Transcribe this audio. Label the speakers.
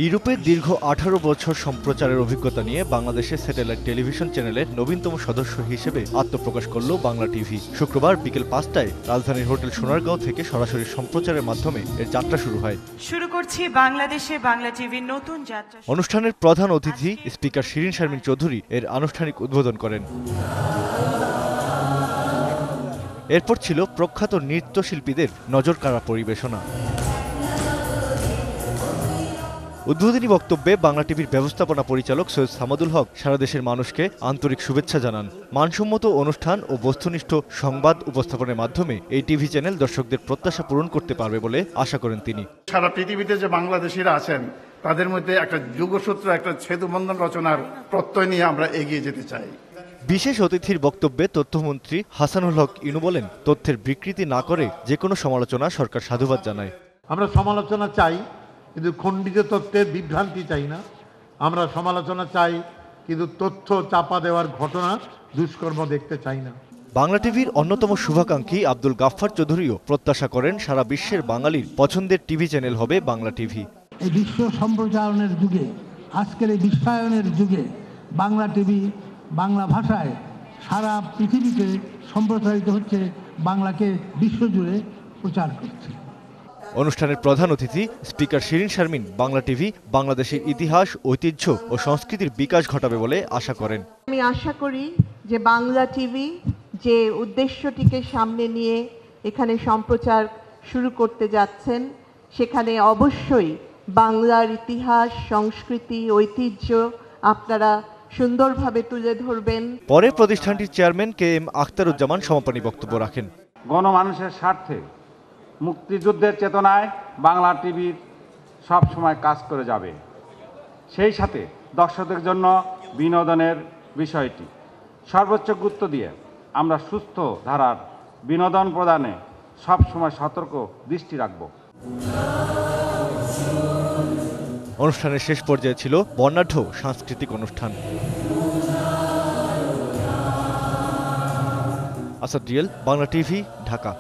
Speaker 1: ইউরোপে দীর্ঘ 18 বছর সম্প্রচারের অভিজ্ঞতা নিয়ে বাংলাদেশে স্যাটেলাইট টেলিভিশন চ্যানেলের নবীনতম সদস্য হিসেবে আত্মপ্রকাশ করল বাংলা টিভি। শুক্রবার বিকেল 5টায় রাজধানীর হোটেল সোনারগাঁও থেকে সরাসরি সম্প্রচারের মাধ্যমে এর যাত্রা শুরু হয়।
Speaker 2: শুরু করছি বাংলাদেশে বাংলা টিভির নতুন যাত্রা।
Speaker 1: অনুষ্ঠানের প্রধান অতিথি স্পিকার শিরিন শারমিন চৌধুরী এর আনুষ্ঠানিক উদ্বোধন করেন। এরপর ছিল প্রখ্যাত নৃত্যশিল্পীদের নজরকাড়া পরিবেশনা। উদ্বোধনী বক্তব্যে বাংলা টিভির ব্যবস্থাপনা পরিচালক সৈয়দ সামাদুল হক সারা দেশের মানুষকে আন্তরিক শুভেচ্ছা জানান। মানসম্মত অনুষ্ঠান ও বস্তুনিষ্ঠ সংবাদ উপস্থাপনের মাধ্যমে এই টিভি চ্যানেল দর্শকদের প্রত্যাশা পূরণ করতে পারবে বলে আশা করেন তিনি।
Speaker 3: সারা পৃথিবীতে যে বাংলাদেশিরা আছেন তাদের মধ্যে একটা যুগসূত্র, একটা সেতুবন্ধন রচনার প্রত্যয় নিয়ে আমরা এগিয়ে যেতে চাই।
Speaker 1: বিশেষ অতিথির বক্তব্যে তথ্যমন্ত্রী হাসানুল হক ইনু বলেন, তথ্যের বিকৃতি না করে যে কোনো সমালোচনা সরকার সাধুবাদ জানায়।
Speaker 4: আমরা সমালোচনা চাই, কিন্তু খণ্ডিত তথ্যের বিভ্রান্তি চাই না। আমরা সমালোচনা চাই, কিন্তু তথ্য চাপা দেওয়ার ঘটনা, দুষ্কর্ম দেখতে চাই না।
Speaker 1: বাংলা টিভির অন্যতম শুভাকাঙ্ক্ষী আব্দুল গাফফার চৌধুরীও প্রত্যাশা করেন সারা বিশ্বের বাঙালির পছন্দের টিভি চ্যানেল হবে বাংলা টিভি।
Speaker 5: এই বিশ্ব সম্প্রচারণের যুগে, আজকের এই বিশ্বায়নের যুগে বাংলা টিভি বাংলা ভাষায় সারা পৃথিবীতে সম্প্রচারিত হচ্ছে, বাংলাকে বিশ্বজুড়ে প্রচার করছে।
Speaker 1: অনুষ্ঠানের প্রধান অতিথি স্পিকার শিরিন শারমিন বাংলা টিভি বাংলাদেশের ইতিহাস, ঐতিহ্য ও সংস্কৃতির বিকাশ ঘটাবে বলে আশা করেন।
Speaker 6: আমি আশা করি যে বাংলা টিভি যে উদ্দেশ্যটিকে সামনে নিয়ে এখানে সম্প্রচার শুরু করতে যাচ্ছেন, সেখানে অবশ্যই বাংলার ইতিহাস, সংস্কৃতি, ঐতিহ্য আপনারা সুন্দরভাবে তুলে ধরবেন।
Speaker 1: পরে প্রতিষ্ঠানটির চেয়ারম্যান কে এম আখতারুজ্জামান সমাপনী বক্তব্য রাখেন।
Speaker 7: গণমানুষের স্বার্থে, মুক্তিযুদ্ধের চেতনায় বাংলা টিভির সব সময় কাজ করে যাবে। সেই সাথে দর্শকদের জন্য বিনোদনের বিষয়টি সর্বোচ্চ গুরুত্ব দিয়ে আমরা সুস্থ ধারার বিনোদন প্রদানে সব সময় সতর্ক দৃষ্টি রাখব।
Speaker 1: অনুষ্ঠানের শেষ পর্যায়ে ছিল বর্ণাঢ্য সাংস্কৃতিক অনুষ্ঠান। Asad real, Bangla TV, Dhaka.